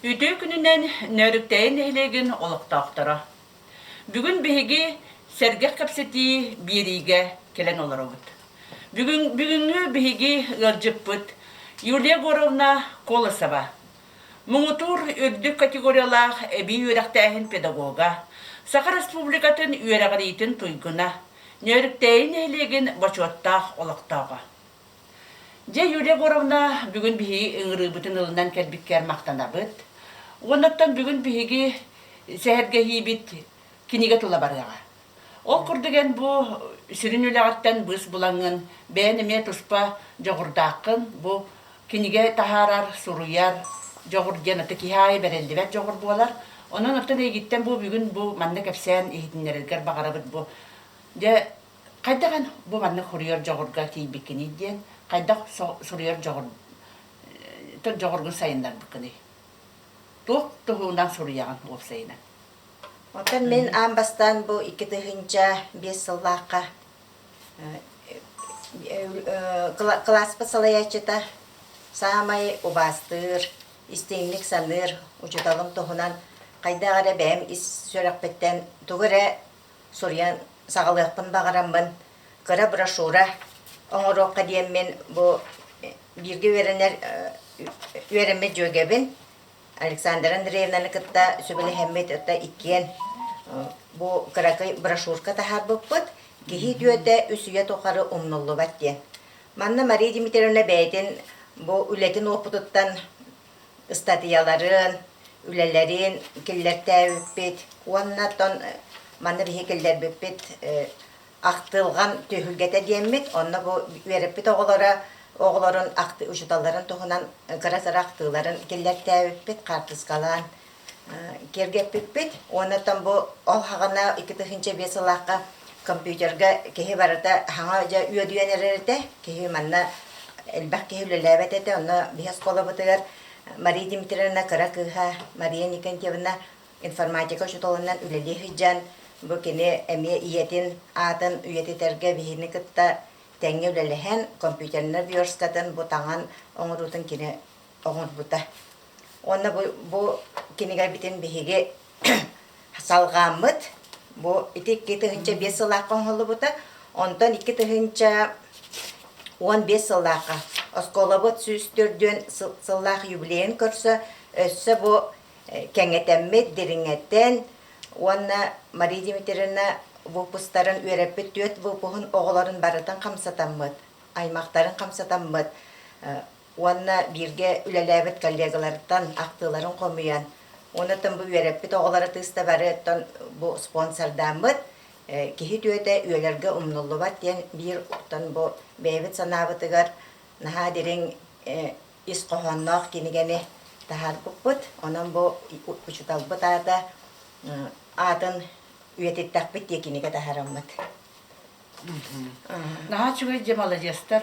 Үтө күнүнен нөрүктәйін эхлеген олықтақтыра. Бүгін беге Сэргэх кэпсэтиигэ бириге келен оларабыт. Бүгүнгү беге ылжыппыт Юлия Егоровна Колосова. Муңутур үрдүк категориялах эби үйрәктәһин педагога. Саха Республикатын үйрәгәритин туйгуна. Нөрүктәйін эхлеген бачуаттах олықтаға. Юлия Егоровна бүгін биһиги ыңырыбытын ылынан кэлбиккер мактанабыт. Оннаттан бүгін биһиги Сэргэхибит киниге тула барыга. Ол курдуген бу сүрүн үлэгаттан быс булаңын бээниме туспа жогурдааккын бу киниге тахарар суруяр жогурген аты кихай берелдибет жогур буолар. Онон оттан эгиттен бу бүгүн бу манна кепсен ихитиннерилгер багарабыт бу. Же кайдаган бу манна хуруяр жогурга тийбиккини диен кайдак суруяр жогургун сайындар быккыны. Тух тухундан суруяган опсайына. Отан мен амбастан бу 2005 сыллаакка класс салаячыта самай убастыр, истеңлик саныр учуталым тухунан кайдагара бэм ис сөрөкпеттен тугуре сурьян сагалыакпын багараммын кыра брошюра оңорокка диен мен бу бирге веренер вереме жөгебин Александр Андреевнаны кытта сөбеле хэммет отта иккен бу кыракай брошюрка тахар буппут кихи дүөтэ үсүйэ тохары умнуллу баттен. Манна Мария Дмитриевна бәйтин бу үлетин опутуттан статьяларын, үлелерин киллерте үппет, уаннаттан манна бихи киллер бүппет ақтылған төхүлгете диэммит, онна бу вереппет оғыларын ақты ұшыталарын тұғынан қырасыр ақтыларын келлерте өппет, қартысқалан кергеп бүппет. Оннаттан бу ол хағана 2005 лаққа компьютерге кеһи барыта хаңа жа үйөдүйен эререте кеһи манна элбак кеһи үлеләбет эте, онна бихес кола бытыгар Мария Дмитриевна Каракыха, Мария Никентьевна информатика шутолунан үлели хиджан бу кене эме иетин атын үйетитерге бихини кытта тәңге үлелehen компьютернер биорскатын бу таңан оңорутун кине оңор бута. Онна бу кинеге битин бихиге салгамыт бу итик кетигинче 5 сылакка оңолу бута. Онтон 2015 сылакка осколобот сүстөрдөн сыллак юбилейин көрсө өссө бу кеңетеммет дириңеттен онна Мария Дмитриевна выпустарын үйрәппет төт выпухын оғыларын барытын қамсатаммыт, аймақтарын қамсатаммыт. Онна бирге үлеләбет коллегалардан ақтыларын қомыян. Онытын бұл үйрәппет оғылары тыста барыттан бұл спонсордаммыт. Кехи төте үйелерге умнулу бат ден бир оқтан бұл бәйбет санабытыгар наха дерен ис қоғаннақ кенігені тахар бұқпыт. Онан бұл учуталбыт ада атын үйететтәкпет екенеге тахараммыт. Наха чугай же молодецтар.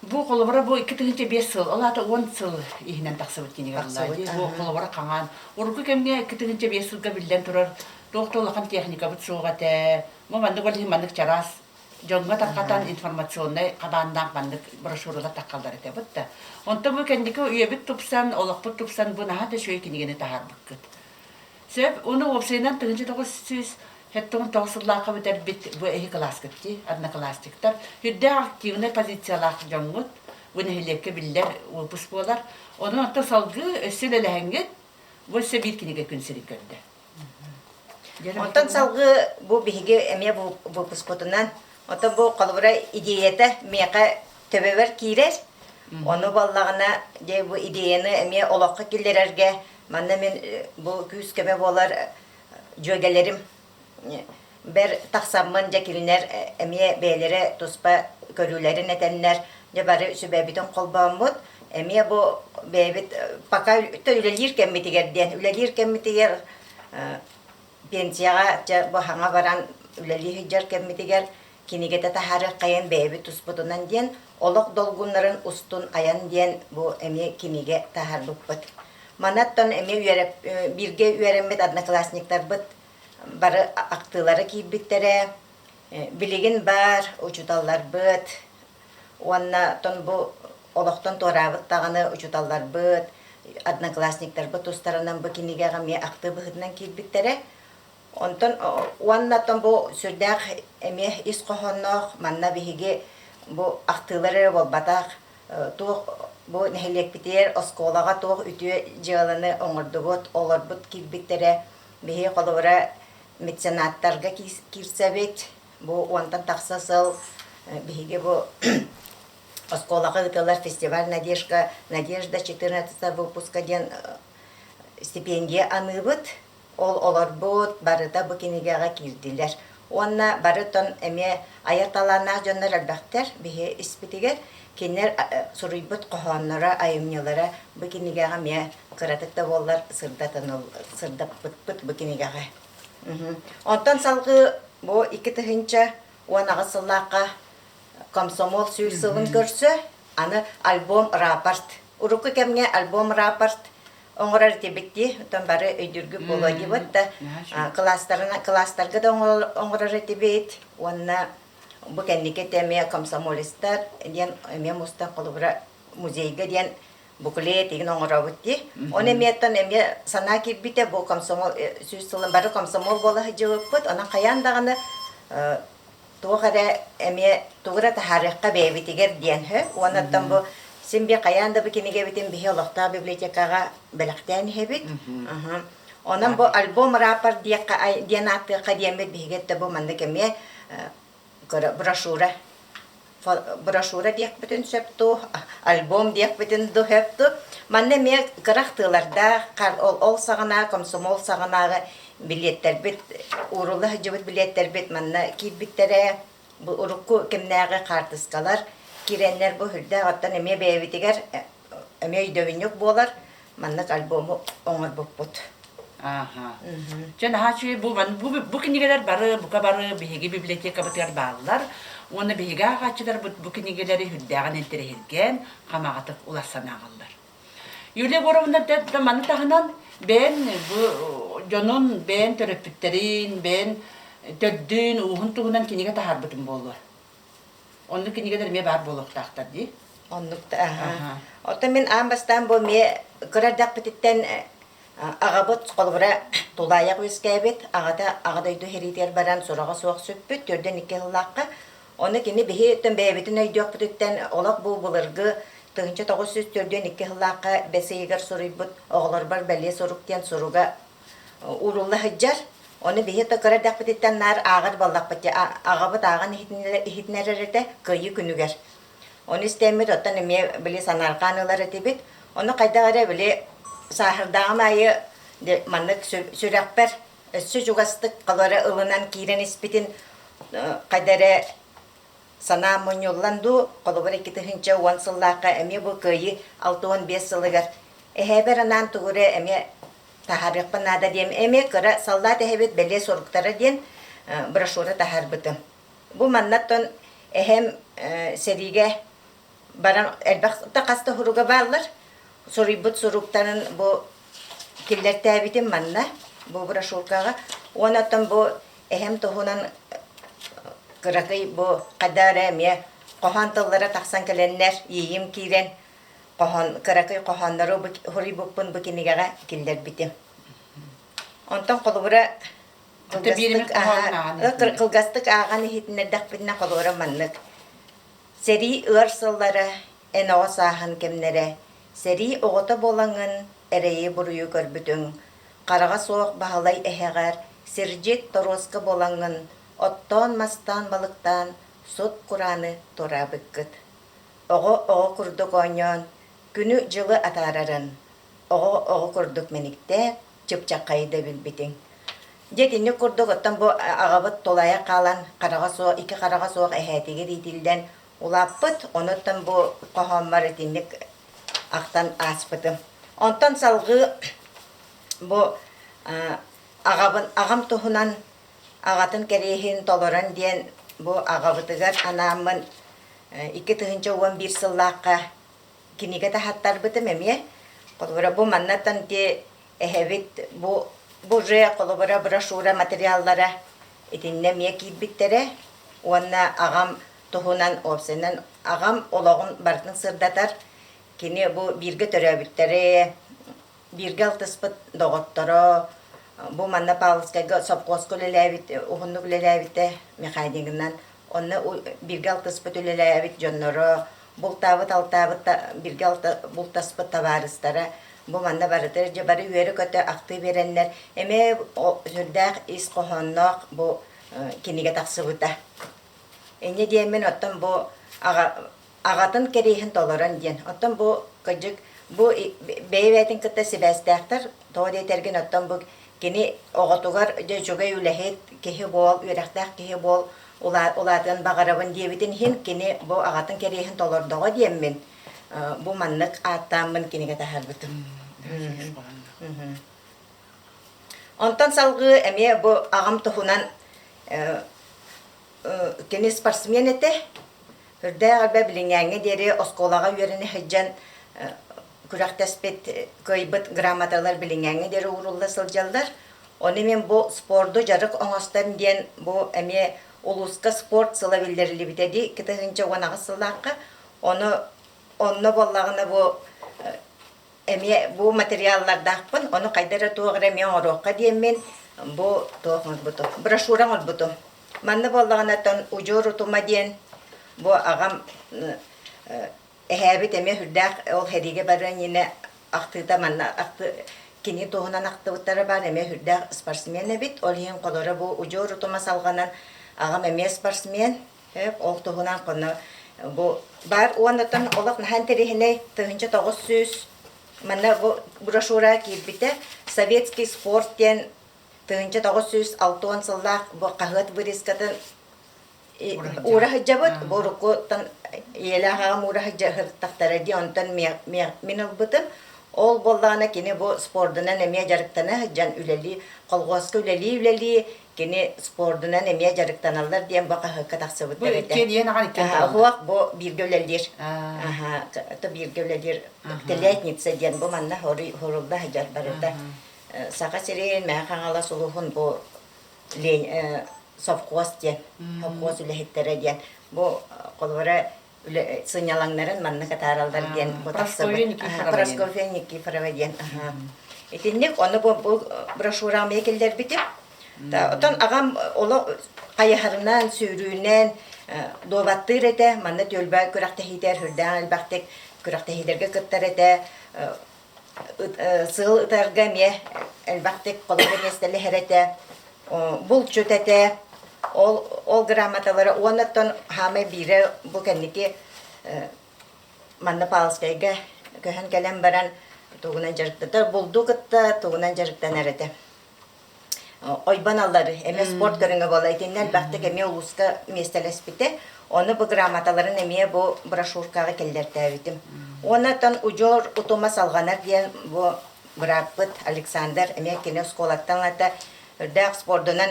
Бу колобара бу 2005 сыл, алата 10 сыл ихнен тақсыбыт кенеге аллайды. Бу колобара қаңан. Ургу кемге 2005 сылга билден турар. Доқтолақан техника бут суғате. Мо мандық олихи мандық чарас. Жоңға таққатан информационный қабандан мандық брошюрала таққалдар ете бұтта. Онта бу кендеке үйебіт тупсан, олақпыт тупсан бу наха да шөй кенегені тахар бұққыт. Себеп оны опсайнан 1900 хеттон тоғысыллаққа бітер бит бу эхи класс кетти, однокласстиктар. Хүдде активный позициялақ жоңғыт, бұны хелекке білдер выпуск болар. Оның онта салғы өссел әләңгет, бұл сөбір кенеге күнсірік көрді. Онтан салғы бу биһиге эме выпуск потунан, онтан бу қалыбыра идеята меқа төбебер кирер. Оны баллағына де бу идеяны эме олаққа келдерерге манна мен бу күз кеме болар жөгелерим бер тақсаммын жакилинер эме бейлере туспа көрүлерин этеннер же бары сүбебитен колбаммут эме бу бебит пока үлелир кеммитигер пенсияга же бу хаңа баран үлели жар кеммитигер кинигете тахары кайын бебит туспутунан ден олок долгуннарын устун аян ден бу эме киниге тахар буппут. Манаттан эме бирге үйренмет одноклассниктар быт бары актылары кийбиттере билигин бар учуталлар быт. Уанна тон бу олоктон торабыт таганы учуталлар быт. одноклассниктар бу тустарынан бу кинигега ме акты быһытынан кирбиттере. Онтон уаннатон бу сүрдәк эме ис кохоннох манна биһиге бу актылары болбатак тух бу нехелек осколага тух үтүе жыаланы оңордубут олорбут кирбиттере биһи колобура меценаттарга кирсебет бу уантан таксасыл биһиге бу осколага ытылар фестиваль Надежда 14 выпуска ден стипендия аныбыт ол олорбут барыта бу кинигега кирдилер. Онна барытон эме аяталана жоннор албактар биһи испитигер кинер суруйбут кохоннора айымнялара бу кинигега ме кыратыкта боллар сырдап быт бу кинигега. Онтон салгы бу 2 тыгынча уанагысыллакка комсомол сүйсылын көрсө, аны альбом рапорт. Урукка кемге альбом рапорт оңорар тебетти, тон бары өйдүргү боло дибот да класстарга да оңорар тебет. Онна бу кеннике теме комсомолисттар ден эме мустан колубра музейге ден буклет деген оңорабыт ди. Оны меттен эме сана кирбите бу комсомол сүйсылын бары комсомол боло жыбыт, ана каяндаганы тугара эме тугара тарихка бебитигер диенһе онаттан бу симбе каянда бу кинеге битен биологта библиотекага белектен хебит онан бу альбом рапорт диенаты кадемет бигетте бу манда кеме брошюра диек битен септу альбом диек битен ду хепту манне ме карактыларда ол сагана комсомол саганага билеттер бит урулы жыбыт билеттер бит манна кирбиттере бу урукку кемнәгә картыскалар киреннер бу хүрдә аттан эме бәбитигер эме өйдөвүнөк болар манна альбому оңор буппут. Жана хачы бу кинигелер бары бука бары биһиги библиотека битер баалар оны биһиги агачылар бу кинигелери хүрдәгән интерерген камагатып уласанагалар. Юлия Егоровна да маны тагынан ben bu jonun ben terapitlerin ben töddün uhun tuğunan kinige taharbıtım bollar. Onu kinige der me bar bolok taqtar di. Onlukta Ota men ambastan bu me kıradak bititten agabot kolbura tulayak wiskebet agada idu heriter baran soraga soğuk söppüt törden 2 yıllaqqa onu kini bihi tön bebetin öydök bititten olak bu bulurgu Тыгынча 904-2 yıllaqqa beseyiger soruybut oğlar bar belli sorukten soruga urullı hıccar onu bihi kıradak bititten nar ağır ballak bitya ağabıt ağan ihitnererete kıyı günüger onu istemir otan eme bili sanarkanılar etibit onu kaydağıra bili sahırdağım ayı manlık sürekber sücügastık kalara ılınan kiren ispitin kaydağıra sana monyollandu kolobara 2 tıgınca 10 yıllaqqa eme bu kıyı 6-15 yıllıgar eheber anan tuğure eme taharriq panada diyem eme kıra sallat ehebet belle soruktara diyen broşura taharbıtım bu mannatton ehem serige baran elbaqta qasta huruga barlar soribut soruktanın bu killer tabitim manna bu broşurkaga onatton bu ehem tohunan Kırakay bu kadar me kohantıllara taksan kelenler yiyim kiren kırakay kohanları hori bukpun bu kinigara killer bitim. Ondan kolubura kılgastık ağanı hitine dakbidine kolubura manlık. Seri ırsıllara en oğa sahan kemlere seri oğuta bolanın ereyi buruyu görbütün. Karağa soğuk bahalay ehegar sircet toroska bolanın Otton mastan balıktan sot kuranı tora bıkkıt. Oğu kurduk onyon, günü cılı atararın. Oğu kurduk menikte, çıpçak kayda bilbitin. Jetini kurduk otton bu ağabıt tolaya kalan, iki karağa soğuk ehetigir itilden ulapıt, onuttan bu kohomar etinlik aktan aspıtım. Ondan salgı bu ağam tohunan Ağatın kerehin toloran diyen bu ağabıtıgar anamın 2 tıgınca 11 yıllaqqa kinige tahattar bıtım emiye. Kolubara bu mannatan di ehevit bu re kolubara broşura materyallara etinlemiye kibbittere. Onna ağam tohunan opsenan ağam olağın bartın sırdatar. kini bu birge töröbütleri, birge altıspıt doğutları, bu manna Pavlovskayga sopkoskul elevit, uhunluk elevite mekaydığından, onu birge altıspıt elevit jonları, bultavıt altavıt birge bultaspıt tavarıstara, bu manna barıdır, jabari üyeri kötü aktı verenler, eme hürdağ is kohonnoq bu kinige taksıbıta. Ene diyemin ottan bu ağatın kerehin tolaran diyen. Ottan bu kıcık bu beyvetin kıtta sibestahtar toğde tergin ottan bu kini oğatugar joga ülehet kehi bol ürektah kehi bol ulatın bağarabın diyebitin hin kini bu ağatın kerehin tolardağı diyemin. Bu manlık attamın kinige taharbıtım. Ondan salgı eme bu ağam tohunan kini sportsmen ete. Hürde alba bilingenge deri oskolaga yöreni hıccan kuraktaspet kaybıt gramatalar bilingenge deri uğrulla sıljallar. Onu men bu spordu jarık oңостан diyen bu eme uluska sport sıla bildirili bitedi. Kitahınca onağı sılakka. Onu bollağına bu eme bu materyallardakpın. Onu kaydara tuğra men oroqqa diyen men bu tuğumuz butu. Broşuramız butu. Manna bollağına ton ucur utuma diyen bu ağam ehebit eme hürdağ ol herige barın yine aktıda manna aktı kini tohunan aktıvıtları var eme hürdağ sportsmen ebit ol hin kolora bu ucur utuma salganan ağam eme sportsmen hep ol tohunan konu bu bar uanatan olak nahan terihine tığınca 900 manna bu broşura kirbite sovetski sport diyen tığınca 906 sılak bu kahıt biriskatın Urah jabat boruko tan yelaha murah jahar taktara di ontan minal butum ol bollana kini bu sporduna nemiye jarıktana jan üleli kolgoska üleli kini sporduna nemiye jarıktanalar diyen baka hakatak Bu kediye nahan ikken huak bu bir gölelir to bir gölelir teletnitse diyen bu manna horulda hajar barada saka serin mehangala suluhun bu sofkos diyen, sofkos ülehittere diyen. Bu kolvara sınyalanların manna katarallar diyen. Praskofen Nikiforova diyen. Etinlik onu bu broşura mekeller bitip. Otan ağam ola kayaharından, sürüğünden dovattır ete. Manna tölba kurakta hider hürden elbaktek kurakta hiderge kıttar ete. Sığıl ıtarga me elbaktek kolvara mesteli herete. Bulçut ete. Ol gramataları onattan hame bire bu kendiki manna Pavlovskayga köhen gelen baran tuğunan jarıkta buldu kıtta tuğunan jarıkta nerede oybanalları eme sport görünge bolaytınlar baktık eme uluska mestelespite onu bu gramataların eme bu broşurkaga keller tabitim onattan ucor utuma salganar diyen bu Brapıt Alexander eme kene skolattan ata Hürdağ spordunan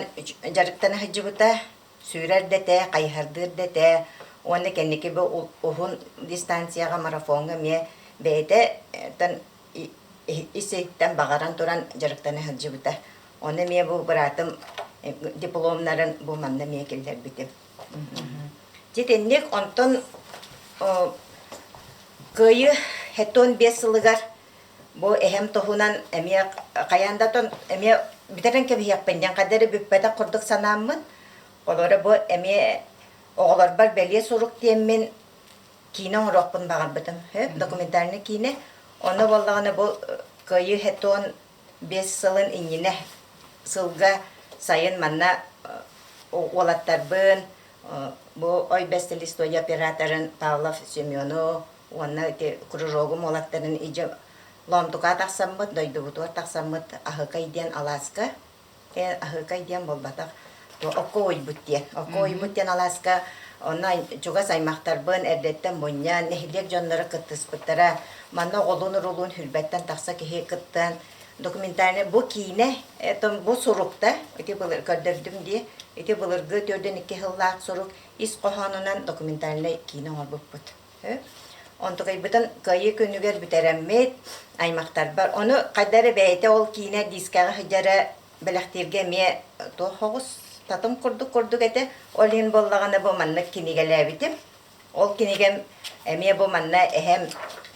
jarıktana hıcıbıta sürer dete, kayhardır dete, onu kendiki bu uhun distansiyaga marafonga me beyde tan isitten bağaran turan jarıktana hıcıbıta. Onu me bu bıratım diplomların bu manda me keller bitim. Citenlik ondan köyü heton 5 yılıgar bu ehem tohunan eme kayanda ton eme biteren ke biyak penjang kadere bipeta kurduk sanamın. Olara bu eme oğlar bar belye soruk diyemin kine orokpun bağır bitim. Hep dokumentarını kine. Onu vallahi bu köyü heton 5 yılın inine sılga sayın manna olatlar bın. Bu oy bestelistoya operatörün Pavlov Semyonov. Ona kururogum olatların iyice Lomtuka taksamut, doydu butuar taksamut, ahıkay diyen Alaska, ahıkay diyen bolbatak, okoy butyen Alaska, ona juga saymaktar bın erdetten bunya, nehilek jonları kıtıs bıttara, manna olun hülbetten taksa kehe kıttan, dokumentarını bu kine, bu surukta, iti bulur gördürdüm diye, iti bulur götürdün 2 yıllık suruk, is kohanunan dokumentarını kine olbuk but. Onto kaybutan kayı könüger biteremmet aymaktar bar. Onu kadar beyte ol kine diskaga hıcara belaktirge me to hogus tatum kurduk ete olin bollagana bu manna kinigele bitim. Ol kinigem me bu manna ehem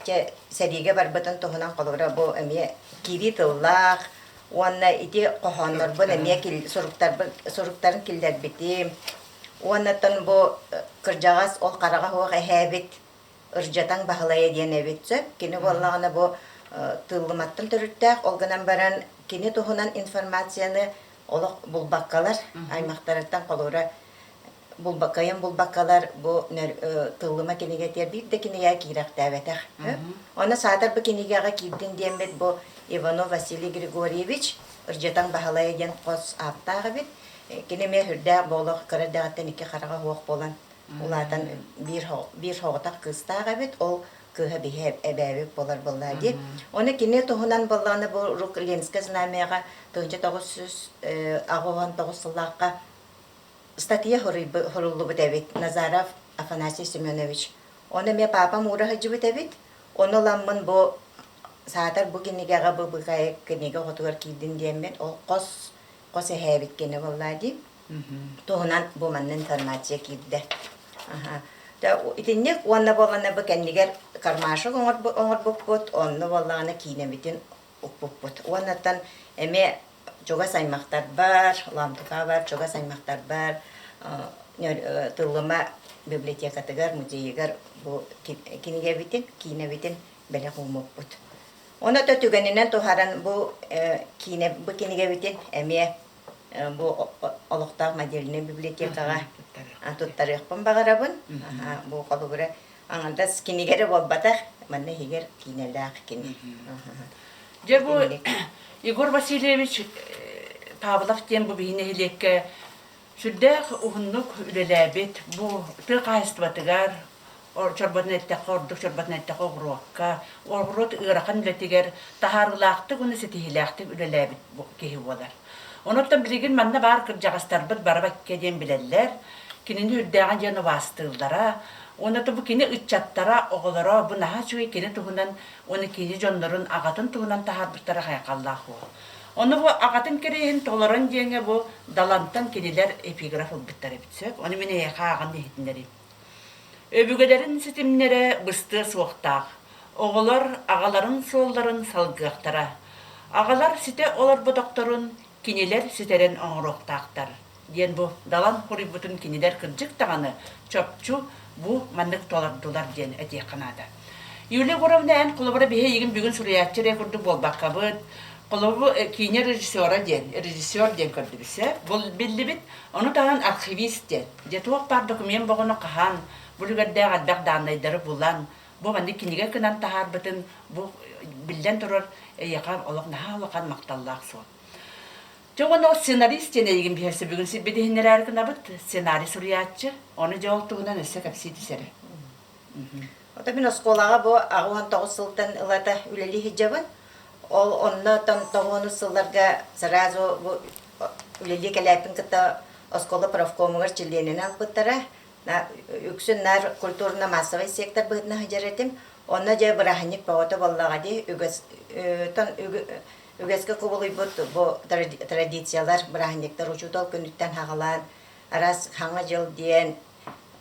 ача сәриге барбытын тоһунан колора бу эме кири тыллах уонна ити кохоннор бу эме суруктарын киллер бити уоннаттан бу кыржагас ол карага хуак эһэбит ыржатан баһылая диэн эбитсөп кини боллагана бу тыллыматтан төрүттәк олганан баран кини тоһунан информацияны олох булбаккалар аймактарыттан колора булбаккалар бу тыллыма киниге тер бир де киниге кирактабетах. Она сатар бу кинигега кирдин диэмбет бу Иванов Василий Григорьевич ыржатан баһалая диэн кос аптагы бит кинеме хүрдә болох кырдагаттан ике харага хуак болан улатан бир хоготак кыстагы бит ол кыһа бихе эбәбек болар боллар ди. Оны кине тоһунан болланы бу Рукленская знамяга 1900 агоган 9 сыллакка статья хоруллу бит Назаров Афанасий Семенович. Оны ме папам урахыжы бит. Оны ламмын бу саатар бу кинигега бу быкай кинеге хотугар кидин диеммен ол кос эһэбит кине боллар ди. Тоһунан бу маннын информация кидде. Да итинник уанна болана бу кеннигер кармашык оңор буппут онны болланы кинемитин укпуппут. Уаннаттан эме чога саймактар бар, ламтыка бар, чога саймактар бар. Тыллыма библиотекатыгар, музейгар бу кинебитин беле кумуппут. Оны да түгенинен тухаран бу кинебитин эме бу олуктак модельный библиотекага туттарыппын багарабын. Бу колубура аңандас кинигере болбатах, манна хигер кинелак кини. Же бу Егор Васильевич Павлов тем бу бинелекке Сэргэх ухуннук үлеләбит бу тыгайстватыгар чорбатнетте кордук чорбатнетте огрокка огрот ыракан летигер тахарлакты гуны сетилакты үлеләбит бу кеһи болар. Оноттан билеген манна бар кыржагастарбыт барабакке ден билеллер. Кинини үрдәгән җаны вастылдара. Оноту бу кини ыччаттара оголора бу наха чуй кини тугунан оны кини жоннорун агатын тугунан тахарбыттара хайкаллаху. Оны бу агатын керейин толорон деңе бу далантан кинилер эпиграф биттер битсек. Оны мене якаган дихитнери. Өбүгелерин ситимнере бысты суоктак. Оголор агаларын солларын салгыктара. Агалар сите олар бу докторун кинилер ситерен оңроктактар. Ден бу далан хорибутун кинилер кыржык таганы чопчу бу мандык толардылар ден эти канада. Юлия Егоровна эн колобора бихе егин бүгүн суриятчы рекорду болбаккабыт. Колобу кине режиссера ден, режиссер ден көрдү бисе. Бул биллибит, ону таган архивист ден. Жетуак бар документ богону кахан, булугадда гаддак данайдары булан. Бу мандык кинеге кынан тахарбытын бу билден турар якан олок нахалакан макталлак со. Жоғын ол сценарист ене егін бейерсі бүгін бедейінер әркін абыт сценарий суриятчы, оны жоғылтығынан өсі кәпсейді сәрі. Ота мен осколаға бұл ағуан 9 сылтан ұлата үлелі хиджабын. Ол онны 9 сылларға сразу үлелі кәләпін кітті оскола правкомығыр чилденін албыттара. Үксін нар культурна массовый сектор бұғытына хиджар етім. Онны жа бірахынник бағыты боллаға де Үгеске кубулуй бу традициялар брахниктар учутол күнүттен хагалан арас хаңа жыл диен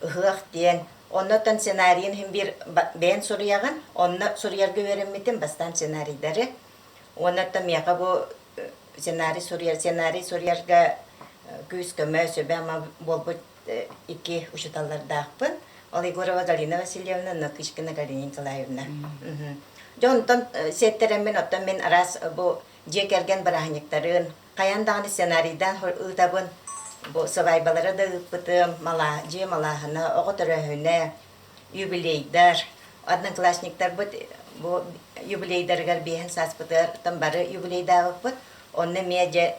ыхых диен оннотан сценарийин хим бир бен суруяган онна суруярга береммитин бастан сценарийлери оннотан мияка бу сценарий суруярга күз көмө сөбөма болбут ики учуталлардаакпын ол Егорова Галина Васильевна Накышкина Галина Николаевна. Жонтон сеттереммен оттон мен арас бу жекерген барахниктарын каяндагы сценарийдан ытабын бу сабайбалары да ыппытым малахына оготөрөһүнө юбилейдар одноклассниктар бу юбилейдаргар бehen саспытыр тамбары юбилейда ыппыт онны медиа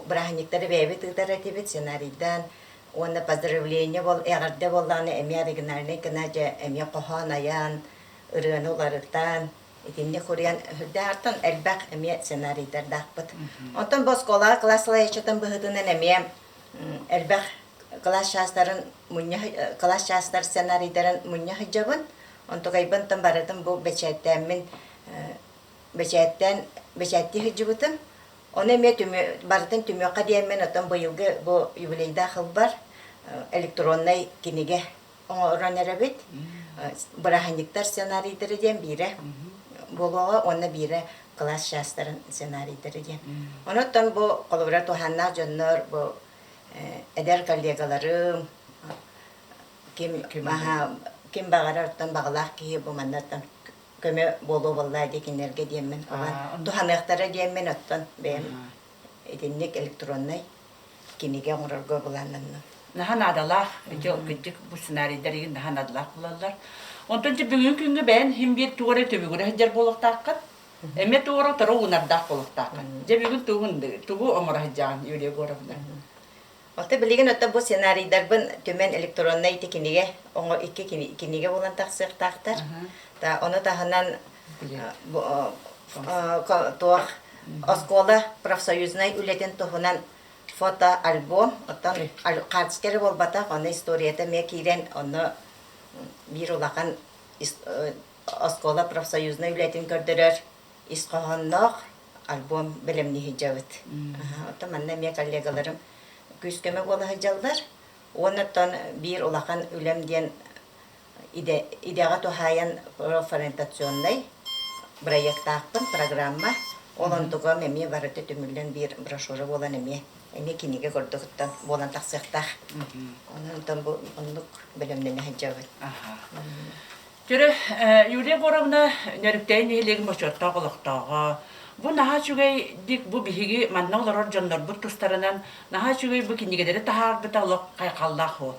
барахниктары бебит ытаратыбыт сценарийдан онны поздравление бол эгерде болланы эми оригинальный кынача эми коханаян ырыануларыктан итинне хурян хүрдәартан элбак эме сценарийдар дакпыт. Онтон боскола класслаячтан быһыытынан эме элбак класс частар сценарийдарын мунья хыжабын. Онтогайбын тан барытын бу бечеттен бечетти хыжыбытым. Оны эме барытын түмөкка диеммен отон быйылгы бу юбилейда хыл бар электронный кинеге оңоронеребит. Быраханиктар сценарийдері ден бире. Болуға оны бире класс шастарын сценарийдері ден. Оноттан бу колубра туханна жоннор бу эдер коллегаларым ким багарартан багалах ки бу маннаттан көмө болу болла декинерге диеммен. Туханактары диеммен оттан бем эдинник электронный киниге оңорго буланнан. Нахан адалах, жол күддік бұл сценарийдерін нахан адалах бұлалар. Онтан же бүгін күнгі бән хем бір туғыры төбігірі хәджер болықтаққын. Әме туғыры тұры ұнардақ болықтаққын. Же бүгін туғы оңыры хәджаған Юлия Егоровна. Олта білеген отта бұл сценарийдар бұн төмен электронный ити киниге, оңыр икки киниге болан тақсықтақтар. Оны тағынан туақ Оскола профсоюзной үлетін тұғынан фото-альбом, оттан картскері болбата, оны историята ме кирен, оны бір улақан Оскола профсоюзной үлетін көрдірер, исқоғаннақ альбом білімні хиджавыт. Оттан манна ме коллегаларым күскөмі болы хиджалдар, оныттан бір улақан үлемден идеға тухаян профориентационный проекттақпын программа, олантуға мәме барыты түмілден бір брошюры болан әме. Эми киниге көрдүктөн болан таксыктах. Ондан бу ондук белемдене хаҗабы. Жөрө Юлия Егоровна нөрүктәйн элеге мочотта голоктага. Бу наха чугай дик бу биһиги манналар жоннор бу тустарынан наха чугай бу кинигедере тахар биталык кайкаллах ол.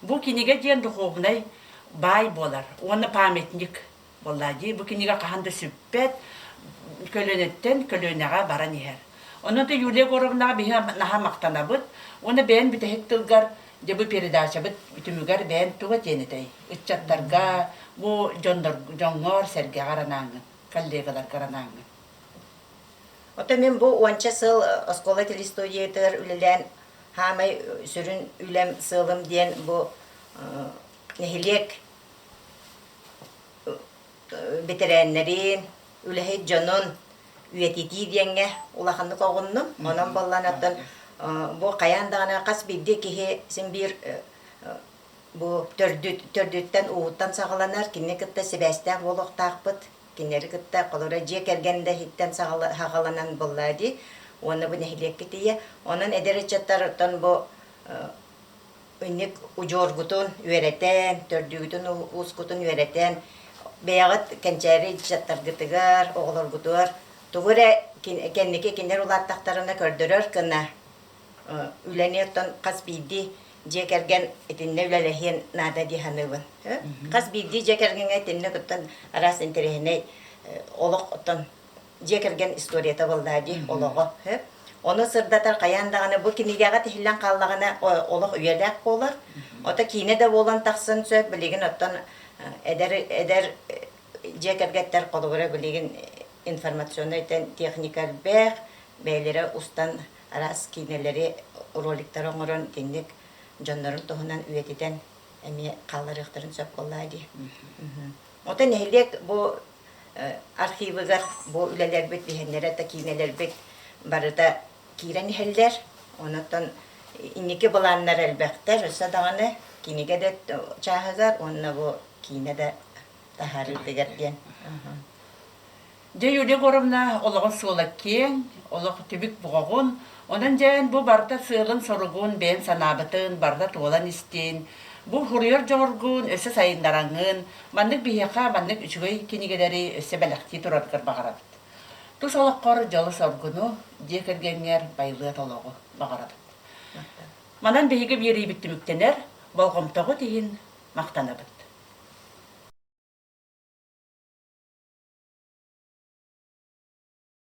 Бу киниге ден духовнай бай болар. Оны памятник боллади. Бу киниге каханды сүппет көлөнөттен көлөнага баран ихер. Оны да Юлия Егоровна биһа наха мактанабыт. Оны бен битехек тылгар дебу передача бит бүтүмүгөр бен туга тенетей. Иччаттарга бу жоңгор Сэргэх аранаңы, коллегалар каранаңы. Ота мен бу 10 сыл оскола телестудиятыр үлелен хамай сүрүн үлем сылым ден бу нехилек бетереннерин үлехет жонун үетити деңге улаханды коғынным. Онан болланаттан бу каяндагына кас бидде кихе сен бир бу төрдүттен ууттан сагаланар кинне кытта себестер болохтакпыт. Киннери кытта колора же кергенде хиттен сагаланан боллади. Оны бу нехилеккетие. Онан эдеречаттардан бу үнник ужоргутун үеретен, төрдүгүтүн ускутун үеретен, беягыт кенчери жаттаргытыгар, оголоргутуар Тугуре кеннеке кинер улаттактарына көрдөрөр кына үленеттен кас бидди жекерген этинне үлелехин нада диханыбын. Кас бидди жекерген этинне кыттан арас интерехине олок оттан жекерген историята болдади олого. Оны сырдатар каяндаганы бу кинигага тихилен каллагына олок үйелек болар. Ота кине де болан таксын сөп билеген оттан эдер жекергеттер колугура билеген информационный техникал бэх, бәйлері устан арас кинелері роликтар оңырын теңдік жонларын тұғынан үйетеден әме қаларықтарын сөп қолайды. Ота нәхілек бұл архивыгар, бұл үлелер бет, бейхенлері әті кинелер бет барыда кирен хеллер, онаттан инеке бұланлар әлбәқтер, өсі дағаны кинеге де чағығар, онына бұл кине де тахарылдығар ден. Же Юлия Егоровна олығын суылak кен, олық түбік бұғығын, онан жән бұ барда сылын соруғын бен санабытын, барда туылан істен, бұ хұрыйыр жоғырғын, өсі сайындараңын, мандық бейеқа, мандық үшігөй кенегелері өсі бәліқті тұрадығыр бағарабыд. Тұс олық қор жолы сорғыны, декергенер байлығы толығы бағарабыд. Манан бейге бері біттіміктенер, болғымтығы дейін мақтанабыд.